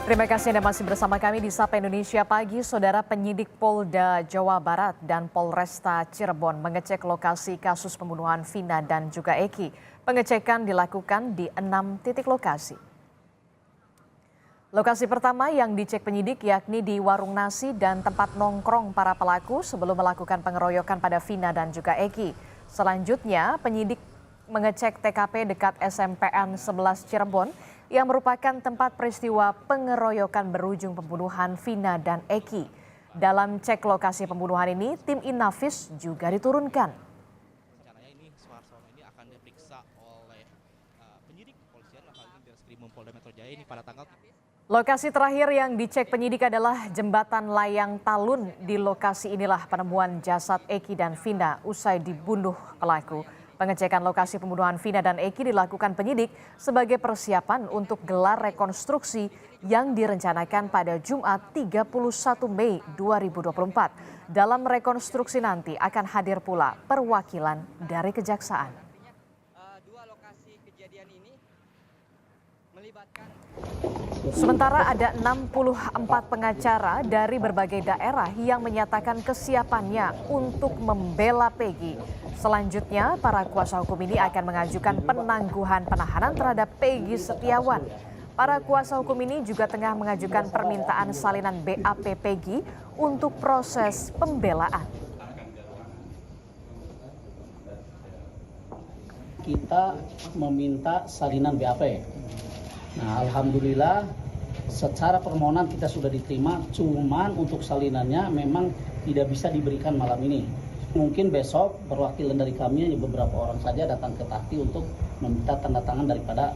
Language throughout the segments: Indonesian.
Terima kasih Anda masih bersama kami di Sapa Indonesia Pagi. Saudara, penyidik Polda Jawa Barat dan Polresta Cirebon mengecek lokasi kasus pembunuhan Vina dan juga Eki. Pengecekan dilakukan di 6 titik lokasi. Lokasi pertama yang dicek penyidik yakni di warung nasi dan tempat nongkrong para pelaku sebelum melakukan pengeroyokan pada Vina dan juga Eki. Selanjutnya, penyidik mengecek TKP dekat SMPN 11 Cirebon yang merupakan tempat peristiwa pengeroyokan berujung pembunuhan Vina dan Eki. Dalam cek lokasi pembunuhan ini, tim Inafis juga diturunkan. Rencananya ini Suharsono ini akan diperiksa oleh penyidik kepolisian Bareskrim Polda Metro Jaya ini pada tanggal. Lokasi terakhir yang dicek penyidik adalah jembatan layang Talun. Di lokasi inilah penemuan jasad Eki dan Vina usai dibunuh pelaku. Pengecekan lokasi pembunuhan Vina dan Eki dilakukan penyidik sebagai persiapan untuk gelar rekonstruksi yang direncanakan pada Jumat 31 Mei 2024. Dalam rekonstruksi nanti akan hadir pula perwakilan dari kejaksaan. Dua lokasi kejadian ini melibatkan. Sementara ada 64 pengacara dari berbagai daerah yang menyatakan kesiapannya untuk membela Peggy. Selanjutnya, para kuasa hukum ini akan mengajukan penangguhan penahanan terhadap Peggy Setiawan. Para kuasa hukum ini juga tengah mengajukan permintaan salinan BAP Peggy untuk proses pembelaan. Kita meminta salinan BAP. Nah, alhamdulillah secara permohonan kita sudah diterima, cuman untuk salinannya memang tidak bisa diberikan malam ini. Mungkin besok perwakilan dari kami beberapa orang saja datang ke Tati untuk meminta tanda tangan daripada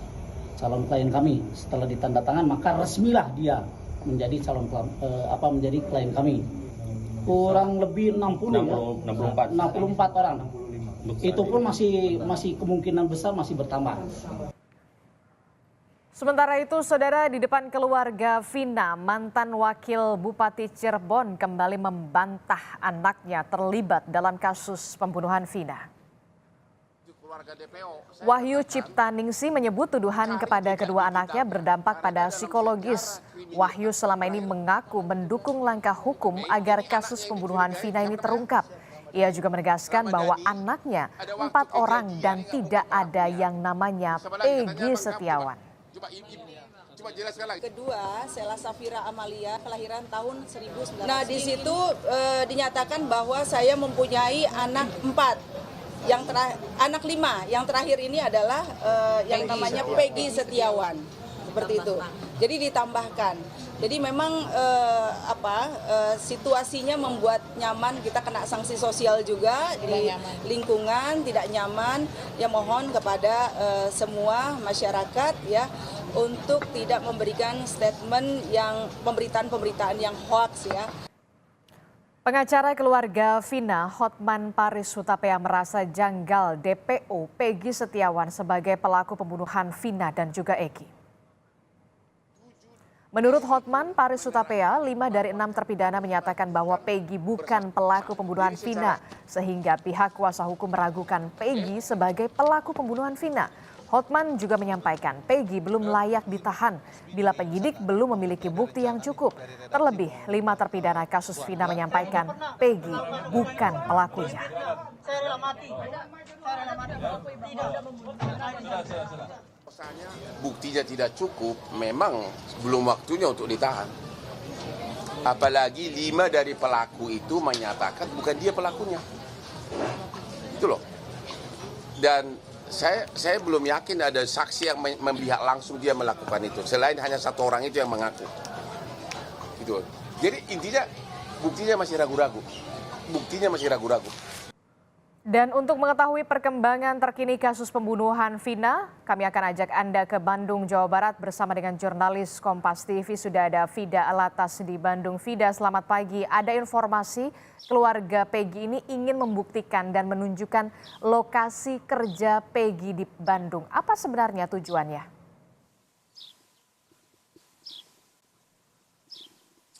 calon klien kami. Setelah ditanda tangan maka resmilah dia menjadi menjadi klien kami. Kurang lebih 64 orang. Itu pun masih kemungkinan besar masih bertambah. Sementara itu, saudara, di depan keluarga Vina, mantan wakil Bupati Cirebon kembali membantah anaknya terlibat dalam kasus pembunuhan Vina. Wahyu Ciptaningsih menyebut tuduhan kepada kedua anaknya berdampak pada psikologis. Wahyu selama ini mengaku mendukung langkah hukum agar kasus pembunuhan Vina ini terungkap. Ia juga menegaskan bahwa anaknya 4 orang dan tidak ada yang namanya Peggy Setiawan. Coba jelaskan lagi. Kedua, Sela Safira Amalia, kelahiran tahun 1900. Nah, di situ dinyatakan bahwa saya mempunyai anak 4. Anak 5. Yang terakhir ini adalah yang namanya Peggy Setiawan. Seperti itu. Jadi ditambahkan. Jadi memang situasinya membuat nyaman, kita kena sanksi sosial juga di lingkungan, tidak nyaman. Ya mohon kepada semua masyarakat ya untuk tidak memberikan statement yang pemberitaan yang hoax ya. Pengacara keluarga Vina, Hotman Paris Hutapea, merasa janggal DPO Peggy Setiawan sebagai pelaku pembunuhan Vina dan juga Eki. Menurut Hotman Paris Hutapea, 5 dari 6 terpidana menyatakan bahwa Peggy bukan pelaku pembunuhan Vina, sehingga pihak kuasa hukum meragukan Peggy sebagai pelaku pembunuhan Vina. Hotman juga menyampaikan Peggy belum layak ditahan bila penyidik belum memiliki bukti yang cukup. Terlebih, 5 terpidana kasus Vina menyampaikan Peggy bukan pelakunya. Buktinya tidak cukup, memang belum waktunya untuk ditahan. Apalagi 5 dari pelaku itu menyatakan bukan dia pelakunya. Itu loh. Dan saya belum yakin ada saksi yang memihak langsung dia melakukan itu. Selain hanya 1 orang itu yang mengaku. Gitu. Jadi intinya buktinya masih ragu-ragu. Dan untuk mengetahui perkembangan terkini kasus pembunuhan Vina, kami akan ajak Anda ke Bandung, Jawa Barat bersama dengan jurnalis Kompas TV. Sudah ada Fida Alatas di Bandung. Fida, selamat pagi. Ada informasi keluarga Peggy ini ingin membuktikan dan menunjukkan lokasi kerja Peggy di Bandung. Apa sebenarnya tujuannya?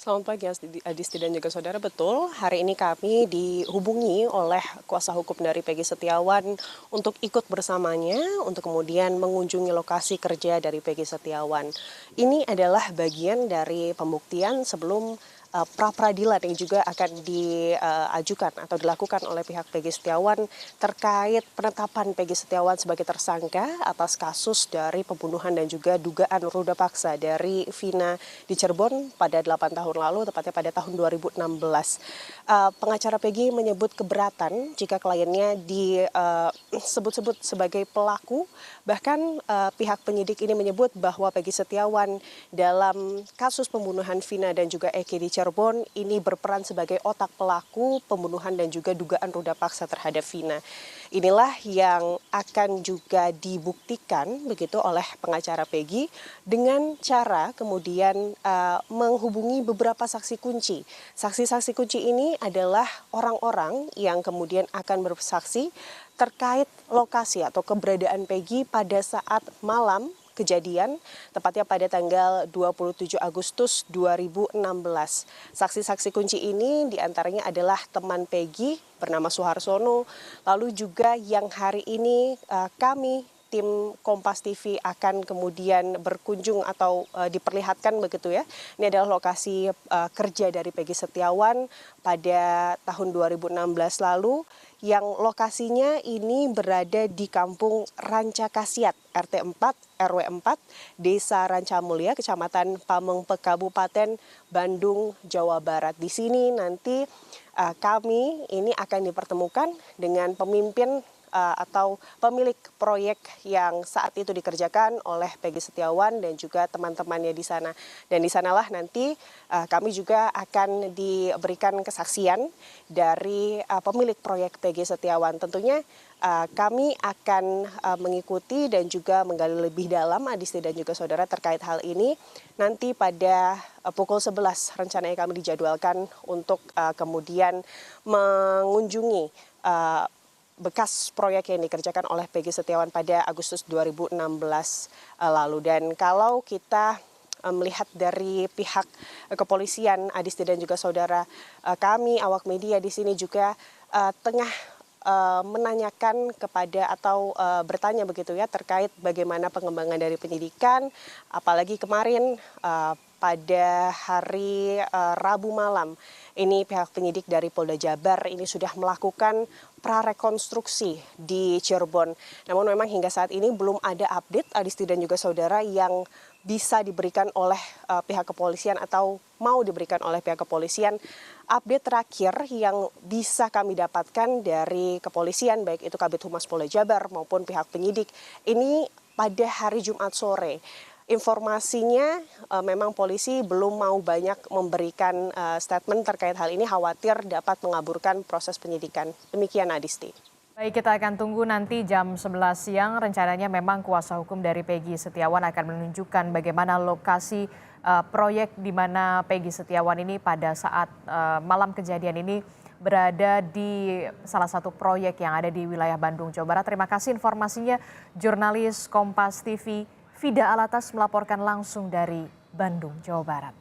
Selamat pagi Adisti dan juga saudara. Betul, hari ini kami dihubungi oleh kuasa hukum dari Peggy Setiawan untuk ikut bersamanya untuk kemudian mengunjungi lokasi kerja dari Peggy Setiawan. Ini adalah bagian dari pembuktian sebelum pra-peradilan yang juga akan diajukan atau dilakukan oleh pihak Peggy Setiawan terkait penetapan Peggy Setiawan sebagai tersangka atas kasus dari pembunuhan dan juga dugaan ruda paksa dari Vina di Cirebon pada 8 tahun lalu, tepatnya pada tahun 2016. Pengacara Peggy menyebut keberatan jika kliennya disebut-sebut sebagai pelaku. Bahkan pihak penyidik ini menyebut bahwa Peggy Setiawan dalam kasus pembunuhan Vina dan juga Eki di Cirebon ini berperan sebagai otak pelaku pembunuhan dan juga dugaan ruda paksa terhadap Vina. Inilah yang akan juga dibuktikan begitu oleh pengacara Peggy dengan cara kemudian menghubungi beberapa saksi kunci. Saksi-saksi kunci ini adalah orang-orang yang kemudian akan bersaksi terkait lokasi atau keberadaan Peggy pada saat malam kejadian, tepatnya pada tanggal 27 Agustus 2016. Saksi-saksi kunci ini diantaranya adalah teman Peggy bernama Suharsono, lalu juga yang hari ini kami tim Kompas TV akan kemudian berkunjung atau diperlihatkan begitu ya. Ini adalah lokasi kerja dari Peggy Setiawan pada tahun 2016 lalu yang lokasinya ini berada di Kampung Rancakasiat, RT 4, RW 4, Desa Rancamulya, Kecamatan Pamengpe, Kabupaten Bandung, Jawa Barat. Di sini nanti kami ini akan dipertemukan dengan pemimpin atau pemilik proyek yang saat itu dikerjakan oleh Peggy Setiawan dan juga teman-temannya di sana. Dan di sanalah nanti kami juga akan diberikan kesaksian dari pemilik proyek Peggy Setiawan. Tentunya kami akan mengikuti dan juga menggali lebih dalam Adisti dan juga saudara terkait hal ini. Nanti pada pukul 11 rencananya kami dijadwalkan untuk kemudian mengunjungi bekas proyek yang dikerjakan oleh Peggy Setiawan pada Agustus 2016 lalu. Dan kalau kita melihat dari pihak kepolisian, Adisti dan juga saudara, kami awak media di sini juga tengah menanyakan kepada atau bertanya begitu ya terkait bagaimana pengembangan dari penyidikan, apalagi kemarin pada hari Rabu malam ini pihak penyidik dari Polda Jabar ini sudah melakukan prarekonstruksi di Cirebon. Namun memang hingga saat ini belum ada update Adisti dan juga saudara yang bisa diberikan oleh pihak kepolisian atau mau diberikan oleh pihak kepolisian. Update terakhir yang bisa kami dapatkan dari kepolisian baik itu Kabid Humas Polda Jabar maupun pihak penyidik ini pada hari Jumat sore. Informasinya memang polisi belum mau banyak memberikan statement terkait hal ini, khawatir dapat mengaburkan proses penyidikan. Demikian Adisti. Baik, kita akan tunggu nanti jam 11 siang. Rencananya memang kuasa hukum dari Peggy Setiawan akan menunjukkan bagaimana lokasi proyek di mana Peggy Setiawan ini pada saat malam kejadian ini berada di salah satu proyek yang ada di wilayah Bandung, Jawa Barat. Terima kasih informasinya, jurnalis Kompas TV Fida Alatas melaporkan langsung dari Bandung, Jawa Barat.